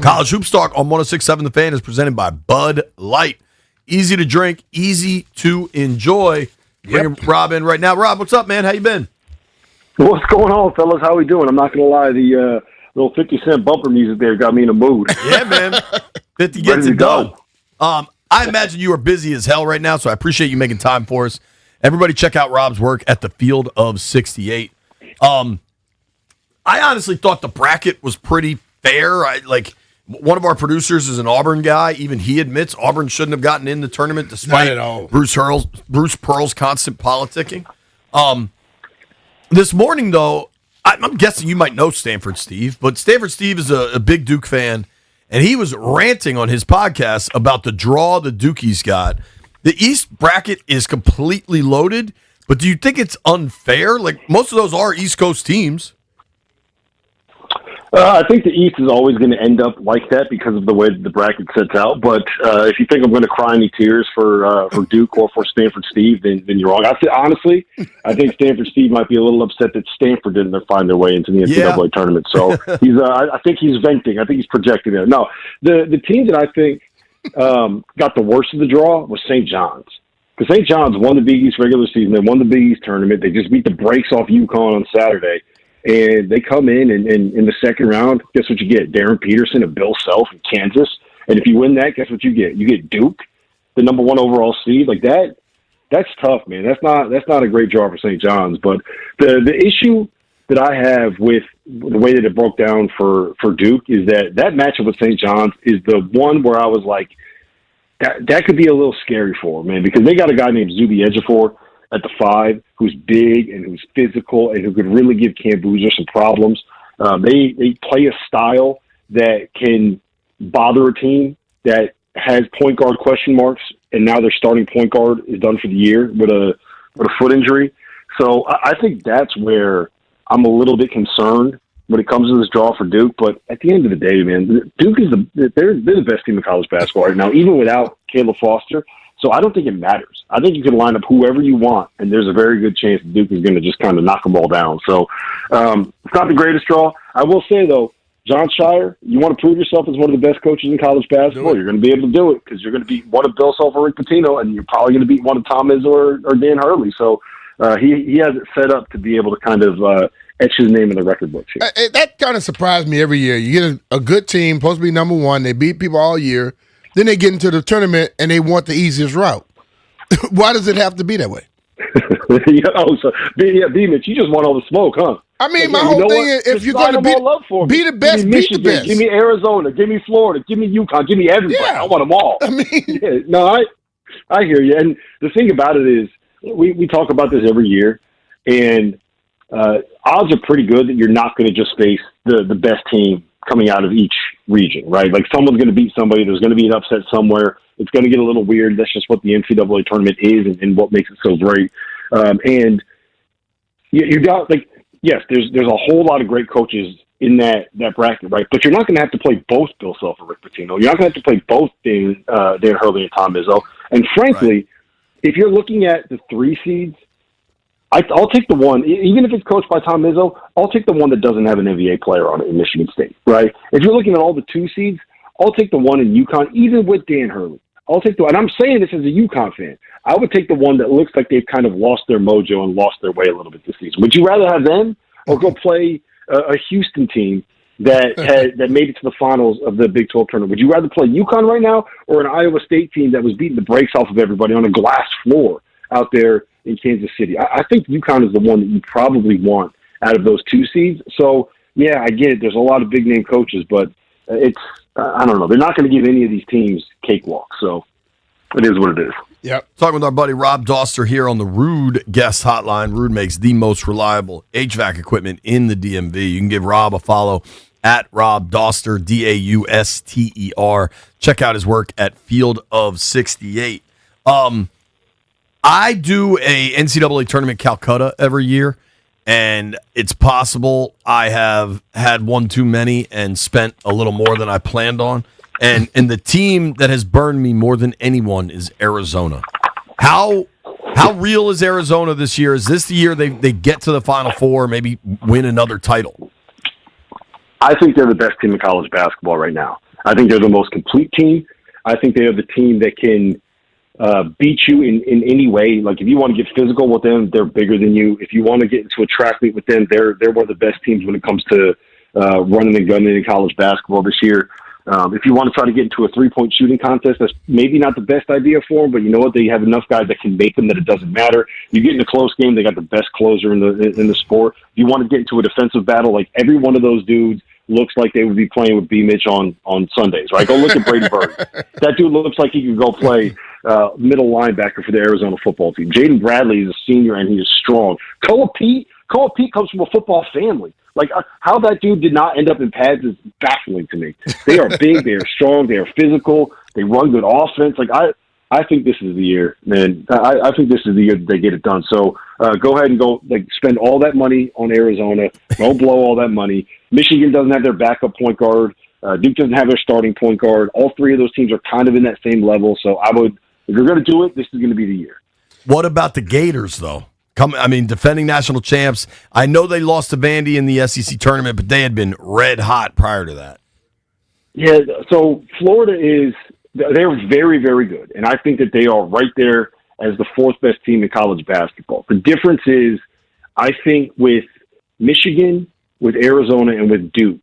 College Hoops Talk on 106.7 The Fan is presented by Bud Light. Easy to drink, easy to enjoy. Bringing Rob in right now. Rob, what's up, man? How you been? What's going on, fellas? How we doing? I'm not going to lie. The little 50 Cent bumper music there got me in a mood. Yeah, man. 50 gets it done. I imagine you are busy as hell right now, so I appreciate you making time for us. Everybody check out Rob's work at the Field of 68. I honestly thought the bracket was pretty fair. One of our producers is an Auburn guy. Even he admits Auburn shouldn't have gotten in the tournament despite Bruce Pearl's constant politicking. This morning, though, I'm guessing you might know Stanford Steve, but Stanford Steve is a big Duke fan, and he was ranting on his podcast about the draw the Dukies got. The East bracket is completely loaded, but do you think it's unfair? Like, most of those are East Coast teams. I think the East is always going to end up like that because of the way the bracket sets out. But if you think I'm going to cry any tears for Duke or for Stanford Steve, then you're wrong. Honestly, I think Stanford Steve might be a little upset that Stanford didn't find their way into the NCAA tournament. So I think he's venting. I think he's projecting there. No, the team that I think got the worst of the draw was St. John's. Because St. John's won the Big East regular season. They won the Big East tournament. They just beat the brakes off UConn on Saturday. And they come in the second round, guess what you get? Darren Peterson and Bill Self in Kansas. And if you win that, guess what you get? You get Duke, the number 1 overall seed. Like that, that's tough, man. That's not a great draw for St. John's. But the issue that I have with the way that it broke down for Duke is that matchup with St. John's is the one where I was like, that could be a little scary for them, man, because they got a guy named Zuby Ejiofor at the 5, who's big and who's physical and who could really give Cam Boozer some problems. They play a style that can bother a team that has point guard question marks, and now their starting point guard is done for the year with a foot injury. So I think that's where I'm a little bit concerned when it comes to this draw for Duke. But at the end of the day, man, Duke is they're the best team in college basketball right now, even without Caleb Foster. So I don't think it matters. I think you can line up whoever you want, and there's a very good chance that Duke is going to just kind of knock them all down. So it's not the greatest draw. I will say, though, John Shire, you want to prove yourself as one of the best coaches in college basketball, you're going to be able to do it because you're going to beat one of Bill Self or Rick Pitino, and you're probably going to beat one of Tom Izzo or Dan Hurley. So he has it set up to be able to kind of etch his name in the record books here. That kind of surprised me every year. You get a good team, supposed to be number 1. They beat people all year. Then they get into the tournament and they want the easiest route. Why does it have to be that way? BMitch, you just want all the smoke, huh? I mean, my whole thing is, if you're going to be the best, beat the best. Give me Arizona, give me Florida, give me UConn, give me everybody. Yeah. I want them all. I mean, I hear you. And the thing about it is, we talk about this every year, and odds are pretty good that you're not going to just face the best team coming out of each region, right? Like someone's going to beat somebody. There's going to be an upset somewhere. It's going to get a little weird. That's just what the NCAA tournament is and what makes it so great. And you got yes, there's a whole lot of great coaches in that bracket, right? But you're not going to have to play both Bill Self and Rick Pitino. You're not going to have to play both Dan Hurley and Tom Izzo. And frankly, if you're looking at the 3 seeds, I'll take the one, even if it's coached by Tom Izzo, I'll take the one that doesn't have an NBA player on it in Michigan State, right? If you're looking at all the 2 seeds, I'll take the one in UConn, even with Dan Hurley. I'll take and I'm saying this as a UConn fan, I would take the one that looks like they've kind of lost their mojo and lost their way a little bit this season. Would you rather have them or go play a Houston team that made it to the finals of the Big 12 tournament? Would you rather play UConn right now or an Iowa State team that was beating the brakes off of everybody on a glass floor out there in Kansas City? I think UConn is the one that you probably want out of those 2 seeds. So, yeah, I get it. There's a lot of big-name coaches, but it's I don't know. They're not going to give any of these teams cakewalk. So it is what it is. Yep. Talking with our buddy Rob Dauster here on the Rude Guest Hotline. Rude makes the most reliable HVAC equipment in the DMV. You can give Rob a follow at Rob Dauster, Dauster. Check out his work at Field of 68. I do a NCAA Tournament Calcutta every year, and it's possible I have had one too many and spent a little more than I planned on. And the team that has burned me more than anyone is Arizona. How real is Arizona this year? Is this the year they get to the Final Four, maybe win another title? I think they're the best team in college basketball right now. I think they're the most complete team. I think they are the team that can beat you in any way. Like if you want to get physical with them, they're bigger than you. If you want to get into a track meet with them, they're one of the best teams when it comes to running and gunning in college basketball this year. If you want to try to get into a 3-point shooting contest, that's maybe not the best idea for them, but you know what? They have enough guys that can make them that it doesn't matter. You get in a close game, they got the best closer in the sport. If you want to get into a defensive battle, like every one of those dudes looks like they would be playing with BMitch on Sundays, right? Go look at Brady Bird. That dude looks like he could go play middle linebacker for the Arizona football team. Jaden Bradley is a senior, and he is strong. Koa Pete comes from a football family. Like, how that dude did not end up in pads is baffling to me. They are big, they are strong, they are physical, they run good offense. Like, I think this is the year, man. I think this is the year that they get it done. So go ahead and spend all that money on Arizona. Go blow all that money. Michigan doesn't have their backup point guard. Duke doesn't have their starting point guard. All three of those teams are kind of in that same level. So if you're going to do it, this is going to be the year. What about the Gators, though? Defending national champs. I know they lost to Vandy in the SEC tournament, but they had been red hot prior to that. Yeah, so Florida they're very, very good. And I think that they are right there as the fourth best team in college basketball. The difference is, I think with Michigan, with Arizona, and with Duke,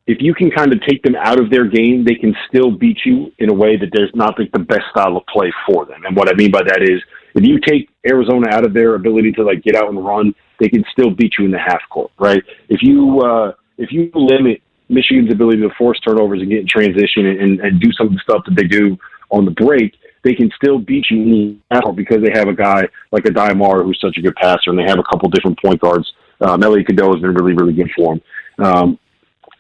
if you can kind of take them out of their game, they can still beat you in a way that there's not the best style of play for them. And what I mean by that is, if you take Arizona out of their ability to get out and run, they can still beat you in the half court, right? If you limit Michigan's ability to force turnovers and get in transition and do some of the stuff that they do on the break, they can still beat you in the half court because they have a guy like a Diamar who's such a good passer, and they have a couple different point guards. Elliot Cadeau has been really, really good for him.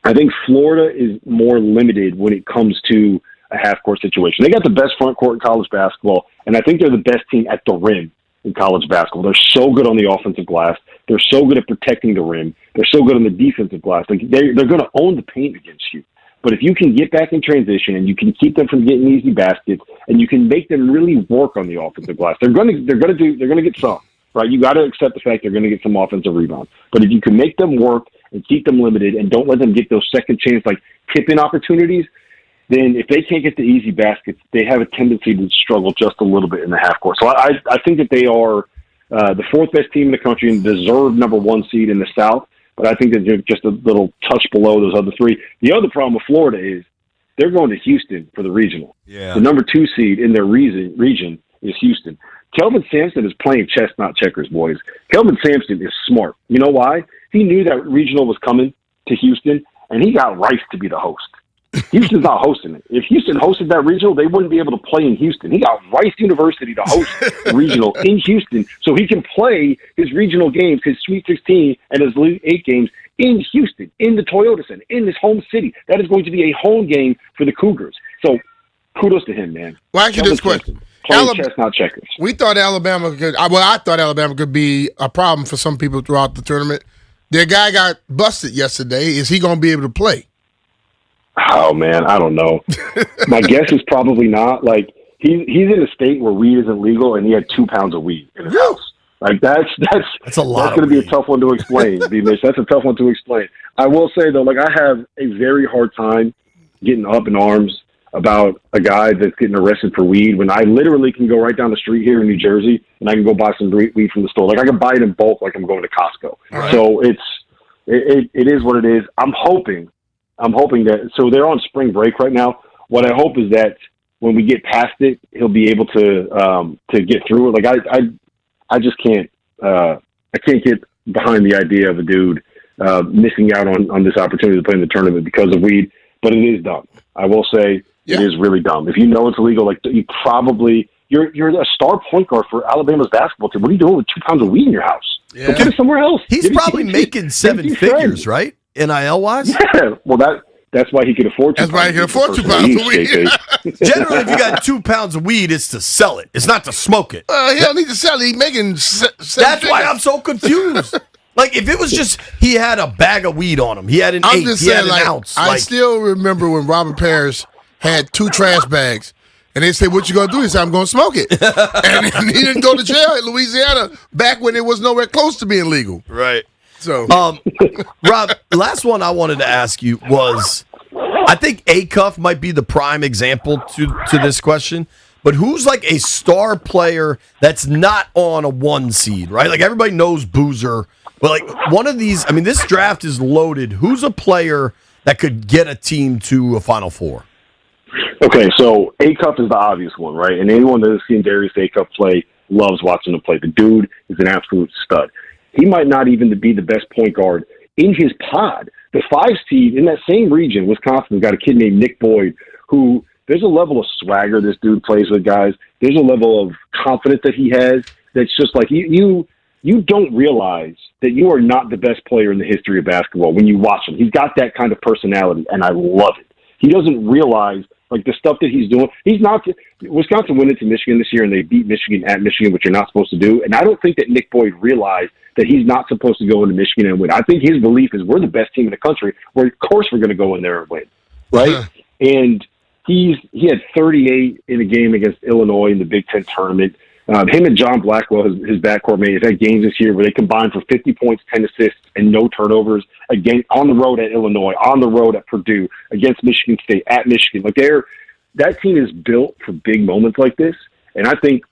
I think Florida is more limited when it comes to a half-court situation. They got the best front court in college basketball, and I think they're the best team at the rim in college basketball. They're so good on the offensive glass. They're so good at protecting the rim. They're so good on the defensive glass. They're going to own the paint against you. But if you can get back in transition and you can keep them from getting easy baskets and you can make them really work on the offensive glass, they're going to get some, right? You got to accept the fact they're going to get some offensive rebounds. But if you can make them work and keep them limited and don't let them get those second chance tip-in opportunities, then if they can't get the easy baskets, they have a tendency to struggle just a little bit in the half court. So I think that they are the fourth best team in the country and deserve number one seed in the South, but I think that they're just a little touch below those other three. The other problem with Florida is they're going to Houston for the regional. Yeah. The number 2 seed in their region is Houston. Kelvin Sampson is playing chess, not checkers, boys. Kelvin Sampson is smart. You know why? He knew that regional was coming to Houston, and he got Rice to be the host. Houston's not hosting it. If Houston hosted that regional, they wouldn't be able to play in Houston. He got Rice University to host the regional in Houston so he can play his regional games, his Sweet 16 and his Elite 8 games in Houston, in the Toyota Center, in his home city. That is going to be a home game for the Cougars. So kudos to him, man. Well, I this question. Playing chess, not checkers. We thought Alabama could – I thought Alabama could be a problem for some people throughout the tournament. Their guy got busted yesterday. Is he going to be able to play? Oh, man, I don't know. My guess is probably not. He's in a state where weed isn't legal, and he had 2 pounds of weed in his house. That's a lot. That's going to be a tough one to explain, B-Mitch. That's a tough one to explain. I will say, though, I have a very hard time getting up in arms about a guy that's getting arrested for weed when I literally can go right down the street here in New Jersey and I can go buy some weed from the store. I can buy it in bulk like I'm going to Costco. Right. So it is what it is. I'm hoping that, so they're on spring break right now. What I hope is that when we get past it, he'll be able to get through it. I just can't, I can't get behind the idea of a dude missing out on this opportunity to play in the tournament because of weed, but it is dumb. I will say it is really dumb. If you know it's illegal, you're a star point guard for Alabama's basketball team. What are you doing with 2 pounds of weed in your house? Yeah. Go put it somewhere else. He's probably making 7 figures, right? NIL-wise? Yeah, well, that's why he could afford 2 pounds. That's why he can afford 2 pounds of weed. Generally, if you got 2 pounds of weed, it's to sell it. It's not to smoke it. He don't need to sell it. He's making 7 That's why I'm so confused. If it was just he had a bag of weed on him, he had an eighth, he had an ounce. I still remember when Robert Parrish had 2 trash bags. And they said, "What you gonna do?" He said, "I'm gonna smoke it." And he didn't go to jail in Louisiana back when it was nowhere close to being legal. Right. So, Rob, last one I wanted to ask you was, I think Acuff might be the prime example to this question, but who's like a star player that's not on a 1 seed, right? Like everybody knows Boozer, but like one of these, I mean, this draft is loaded. Who's a player that could get a team to a Final Four? Okay, so Acuff is the obvious one, right? And anyone that has seen Darius Acuff play loves watching him play. The dude is an absolute stud. He might not even be the best point guard in his pod. The 5 seed in that same region, Wisconsin, has got a kid named Nick Boyd, who there's a level of swagger this dude plays with, guys. There's a level of confidence that he has that's just like you don't realize that you are not the best player in the history of basketball when you watch him. He's got that kind of personality, and I love it. He doesn't realize like the stuff that he's doing. He's not. Wisconsin went into Michigan this year, and they beat Michigan at Michigan, which you're not supposed to do. And I don't think that Nick Boyd realized that he's not supposed to go into Michigan and win. I think his belief is we're the best team in the country. Well, of course we're going to go in there and win, right? And he had 38 in a game against Illinois in the Big Ten tournament. Him and John Blackwell, his backcourt mate, have had games this year where they combined for 50 points, 10 assists, and no turnovers again on the road at Illinois, on the road at Purdue, against Michigan State, at Michigan. Like that team is built for big moments like this. And I think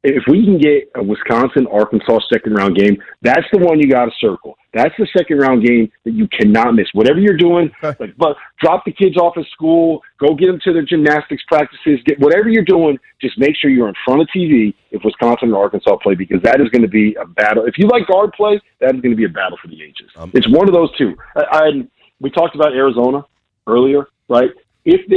if we can get a Wisconsin-Arkansas second-round game, that's the one you got to circle. That's the second-round game that you cannot miss. Whatever you're doing, but drop the kids off at school, go get them to their gymnastics practices, get whatever you're doing, just make sure you're in front of TV if Wisconsin and Arkansas play, because that is going to be a battle. If you like guard play, that is going to be a battle for the ages. It's one of those two. We talked about Arizona earlier, right? If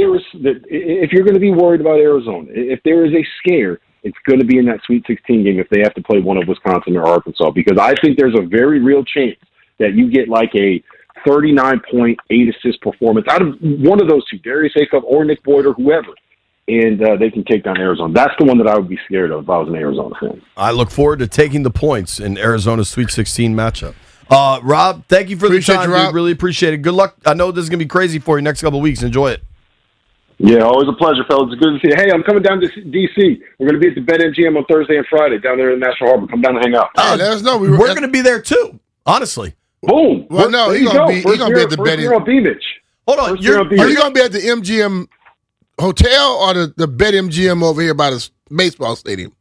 you're going to be worried about Arizona, if there is a scare, it's going to be in that Sweet 16 game if they have to play one of Wisconsin or Arkansas, because I think there's a very real chance that you get like a 39-point, 8-assist performance out of one of those two, Darius Acuff or Nick Boyd or whoever, and they can take down Arizona. That's the one that I would be scared of if I was an Arizona fan. I look forward to taking the points in Arizona's Sweet 16 matchup. Rob, thank you for the time, dude. Really appreciate it. Good luck. I know this is going to be crazy for you next couple of weeks. Enjoy it. Yeah, always a pleasure, fellas. It's good to see you. Hey, I'm coming down to D.C. We're going to be at the BetMGM on Thursday and Friday down there in National Harbor. Come down and hang out. Let us know. We're going to be there too, honestly. Boom. Well, no, he's going to be at the BetMGM. On BMitch. Hold on. Are you going to be at the MGM Hotel or the BetMGM over here by the baseball stadium?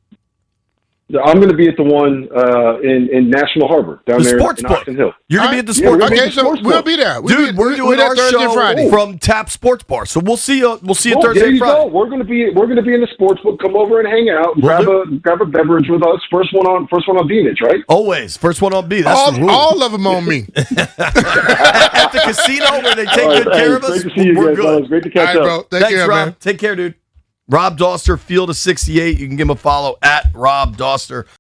I'm going to be at the one in National Harbor down there in Oxon Hill. You're going to be at the sports bar. Okay, so we'll be there. Dude, we're doing our show Friday from Tap Sports Bar. So we'll see you Thursday and Friday. Go. We're going to be in the sports book. Come over and hang out. Grab a beverage with us. First one on BMitch, right? Always. First one on B. That's the rule. All of them on me. At the casino where they take good care of us, great to see you we're guys, good. Fellas. Great to catch up. Bro. Thanks, Rob. man. Take care, dude. Rob Dauster, Field of 68. You can give him a follow at Rob Dauster.